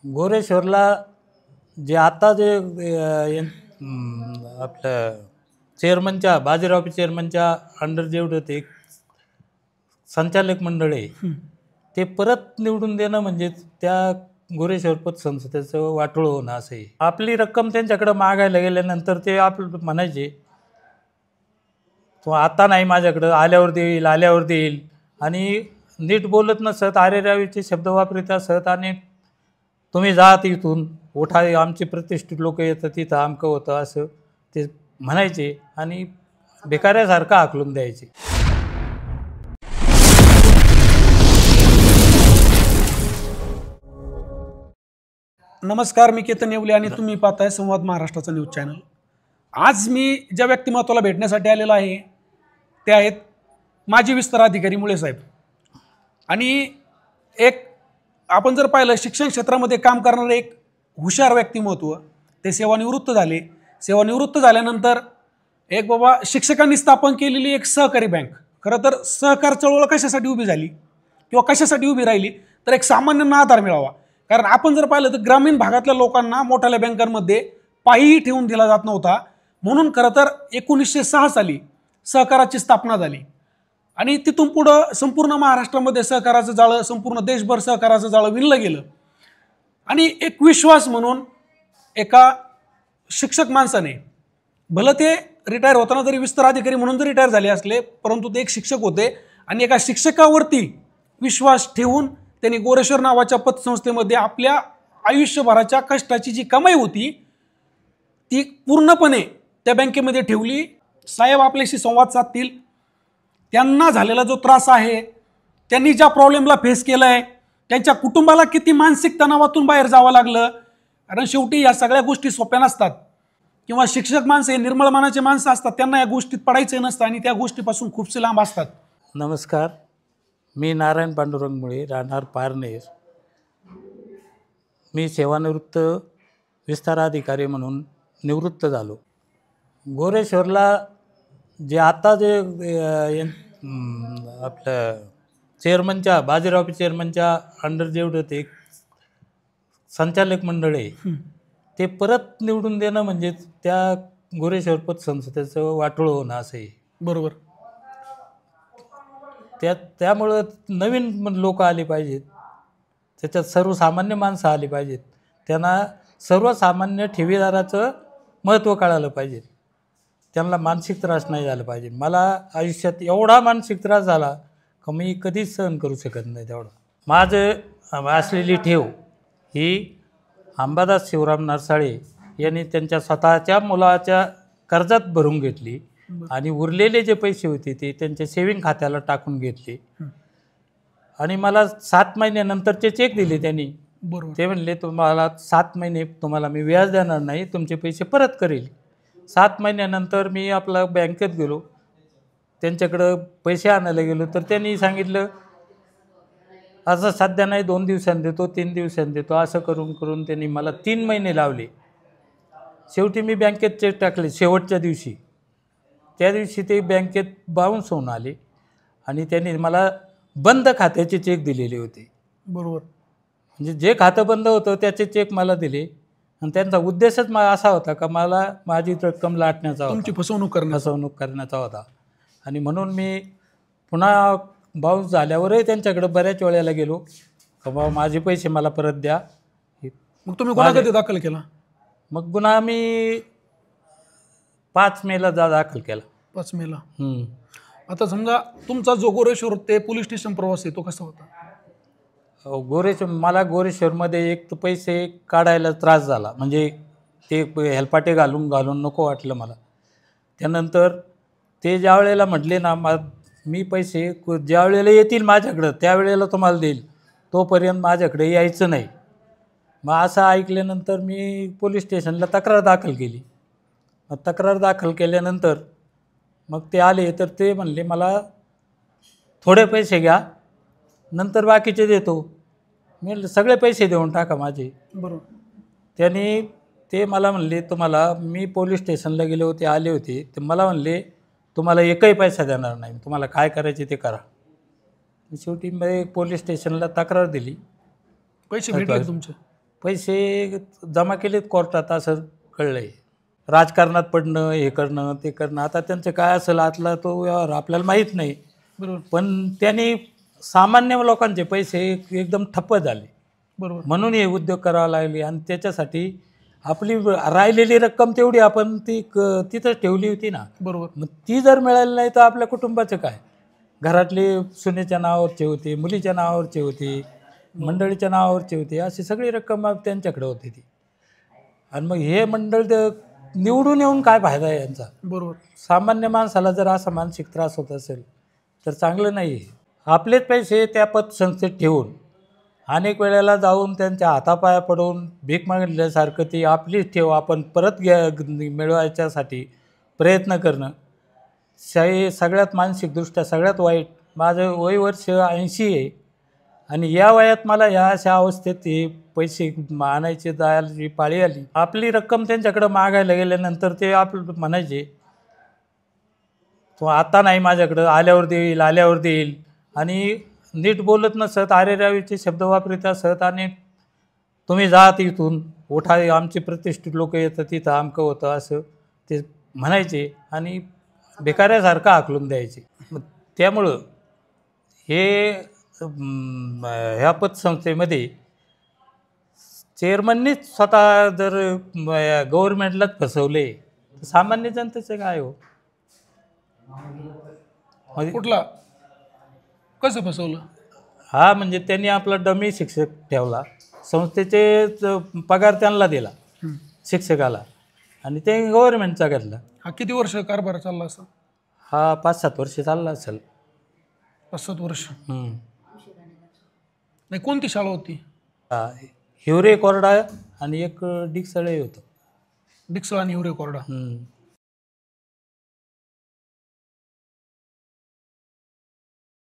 गोरेश्वरला जे आता जे आपलं चेअरमनच्या बाजीराव चेअरमनच्या अंडर जेवढं ते संचालक मंडळ आहे ते परत निवडून देणं म्हणजे त्या गोरेश्वर पतसंस्थेचं वाटोळं होणं असं आहे. आपली रक्कम त्यांच्याकडं मागायला गेल्यानंतर ते आपलं म्हणायचे तो आता नाही माझ्याकडं, आल्यावर देईल आणि नीट बोलत नसत, आरेरावीचे शब्द वापरत असत आणि तुम्ही जात इथून उठा, आमचे प्रतिष्ठित लोक येतात तिथं आमकं होतं असं ते म्हणायचे आणि भिकाऱ्यासारखं हाकलून द्यायचे. नमस्कार, मी केतन येवले आणि तुम्ही पाहताय संवाद महाराष्ट्राचा न्यूज चॅनल. आज मी ज्या व्यक्तिमत्वाला भेटण्यासाठी आलेलो आहे ते आहेत माजी विस्तार अधिकारी मुळे साहेब. आणि एक आपण जर पाहिलं शिक्षण क्षेत्रामध्ये काम करणारे एक हुशार व्यक्तिमत्व, ते सेवानिवृत्त झाले. सेवानिवृत्त झाल्यानंतर एक बाबा शिक्षकांनी स्थापन केलेली एक सहकारी बँक, खरं तर सहकार चळवळ कशासाठी उभी झाली किंवा कशासाठी उभी राहिली तर एक सामान्यांना आधार मिळावा. कारण आपण जर पाहिलं तर ग्रामीण भागातल्या लोकांना मोठ्या बँकांमध्ये पायही ठेवून दिला जात नव्हता. म्हणून खरं तर 1906 साली सहकाराची स्थापना झाली आणि तिथून पुढं संपूर्ण महाराष्ट्रामध्ये सहकाराचं जाळं, संपूर्ण देशभर सहकाराचं जाळं विणलं गेलं. आणि एक विश्वास म्हणून एका शिक्षक माणसाने, भलं ते रिटायर होताना जरी विस्तार अधिकारी म्हणून जरी रिटायर झाले असले, परंतु ते एक शिक्षक होते आणि एका शिक्षकावरती विश्वास ठेवून त्यांनी गोरेश्वर नावाच्या पतसंस्थेमध्ये आपल्या आयुष्यभराच्या कष्टाची जी कमाई होती ती पूर्णपणे त्या बँकेमध्ये ठेवली. साहेब आपल्याशी संवाद साधतील. त्यांना झालेला जो त्रास आहे, त्यांनी ज्या प्रॉब्लेमला फेस केला आहे, त्यांच्या कुटुंबाला किती मानसिक तणावातून बाहेर जावं लागलं. कारण शेवटी या सगळ्या गोष्टी सोप्या नसतात किंवा शिक्षक माणसं हे निर्मळ मनाचे माणसं असतात, त्यांना या गोष्टीत पडायचं नसतं आणि त्या गोष्टीपासून खूपसे लांब असतात. नमस्कार, मी नारायण पांडुरंग मुळे, राहणार पारनेर. मी सेवानिवृत्त विस्तार अधिकारी म्हणून निवृत्त झालो. गोरेश्वरला जे आता जे आपलं चेअरमनच्या बाजीराव चेअरमनच्या अंडर जेवढं ते संचालक मंडळ आहे ते परत निवडून देणं म्हणजे त्या गोरेश्वर पतसंस्थेचं वाटोळं होणं असं आहे. बरोबर. त्यामुळं नवीन लोक आले पाहिजेत, त्याच्यात सर्वसामान्य माणसं आली पाहिजेत, त्यांना सर्वसामान्य ठेवीदाराचं महत्त्व कळालं पाहिजे, त्यांना मानसिक त्रास नाही झाला पाहिजे. मला आयुष्यात एवढा मानसिक त्रास झाला का मी कधीच सहन करू शकत नाही तेवढा. माझं असलेली ठेव ही अंबादास शिवराम नरसाळे यांनी त्यांच्या स्वतःच्या मुलाच्या कर्जात भरून घेतली आणि उरलेले जे पैसे होते ते त्यांच्या सेविंग खात्याला टाकून घेतले आणि मला 7 महिन्यानंतरचे चेक दिले त्यांनी. बरोबर. ते म्हणले तुम्हाला 7 महिने तुम्हाला मी व्याज देणार नाही, तुमचे पैसे परत करेल. 7 महिन्यानंतर मी आपला बँकेत गेलो, त्यांच्याकडं पैसे आणायला गेलो तर त्यांनी सांगितलं असं सध्या नाही, 2 दिवसांनी देतो, 3 दिवसांनी देतो, असं करून करून त्यांनी मला 3 महिने लावले. शेवटी मी बँकेत चेक टाकले शेवटच्या दिवशी. त्या दिवशी ते बँकेत बाउन्स होऊन आले आणि त्यांनी मला बंद खात्याचे चेक दिलेले होते. बरोबर. म्हणजे जे खातं बंद होतं त्याचे चेक मला दिले आणि त्यांचा उद्देशच असा होता का मला माझी रक्कम लाटण्याचा होता, तुमची फसवणूक करण्याचा होता. आणि म्हणून मी पुन्हा बाउन्स झाल्यावरही त्यांच्याकडे बऱ्याच वेळेला गेलो का बाबा माझे पैसे मला परत द्या. मग तुम्ही गुन्हा कधी दाखल केला? मग गुन्हा मी 5 मेला दाखल केला. 5 मेला. आता समजा तुमचा जो गोरेश्वर ते पोलीस स्टेशन प्रवास आहे तो कसा होता? मला गोरेश्वरमध्ये एक तर पैसे काढायला त्रास झाला, म्हणजे ते हेलपाटे घालून नको वाटलं मला. त्यानंतर ते ज्या वेळेला म्हटले ना मी पैसे ज्या वेळेला येतील माझ्याकडं त्यावेळेला तुम्हाला देईल, तोपर्यंत माझ्याकडे यायचं नाही. मग असं ऐकल्यानंतर मी पोलीस स्टेशनला तक्रार दाखल केली. मग तक्रार दाखल केल्यानंतर मग ते आले तर ते म्हणले मला थोडे पैसे घ्या, नंतर बाकीचे देतो. मी सगळे पैसे देऊन टाका माझे. बरोबर. त्यांनी ते मला म्हणले तुम्हाला, मी पोलीस स्टेशनला गेले होते, आले होते, ते मला म्हणले तुम्हाला एकही पैसा देणार नाही, तुम्हाला काय करायचे ते करा. शेवटी मी पोलीस स्टेशनला तक्रार दिली. पैसे भेटले तुमचे? पैसे जमा केलेत कोर्टात असं कळलं आहे. राजकारणात पडणं, हे करणं, ते करणं, आता त्यांचं काय असेल आतला तो व्यवहार आपल्याला माहीत नाही. बरोबर पण त्यांनी सामान्य लोकांचे पैसे एकदम ठप्प झाले, बरोबर म्हणून हे उद्योग करावा लागले. आणि त्याच्यासाठी आपली राहिलेली रक्कम तेवढी आपण ती तिथं ठेवली होती ना, बरोबर मग ती जर मिळाली नाही तर आपल्या कुटुंबाचं काय? घरातली सुनेच्या नावावरची होती, मुलीच्या नावावरची होती, मंडळीच्या नावावरची होती, अशी सगळी रक्कम त्यांच्याकडे होती ती. आणि मग हे मंडळ निवडून येऊन काय फायदा आहे यांचा? बरोबर सामान्य माणसाला जर असा मानसिक त्रास होत असेल तर चांगलं नाही आहे. आपलेच पैसे त्या पतसंस्थेत ठेवून अनेक वेळेला जाऊन त्यांच्या हातापाया पडून भीक मागल्यासारखं ती आपलीच ठेव आपण परत मिळवायच्यासाठी प्रयत्न करणं सगळ्यात मानसिकदृष्ट्या सगळ्यात वाईट. माझं वय वर्ष 80 आहे आणि या वयात मला ह्या अशा अवस्थेत हे पैसे आणायची जायची पाळी आली. आपली रक्कम त्यांच्याकडं मागायला गेल्यानंतर ते आपलं म्हणायचे तो आता नाही माझ्याकडं, आल्यावर देईल. आणि नीट बोलत नसत, आरेरावीचे शब्द वापरत असत आणि तुम्ही जात इथून, उठा, आमचे प्रतिष्ठित लोक येतात तिथं, अमकं होतं असं ते म्हणायचे आणि भिकाऱ्यासारखं हाकलून द्यायचे. मग त्यामुळं ह्या पतसंस्थेमध्ये चेअरमननीच स्वतः जर गव्हर्नमेंटलाच फसवले तर सामान्य जनतेचं काय हो? कुठला कसं फसवलं? हा म्हणजे त्यांनी आपला डमी शिक्षक ठेवला, संस्थेचे पगार त्यांना दिला शिक्षकाला आणि ते गव्हर्नमेंटचा घेतला. हा किती वर्ष कारभार चालला असं? हा 5-7 वर्ष चालला असेल. 5-7 वर्ष. नाही कोणती शाळा होती? हिवरे कोरडा आणि एक डिकसळे होतं. डिक्सळ आणि हिवरे कोरडा.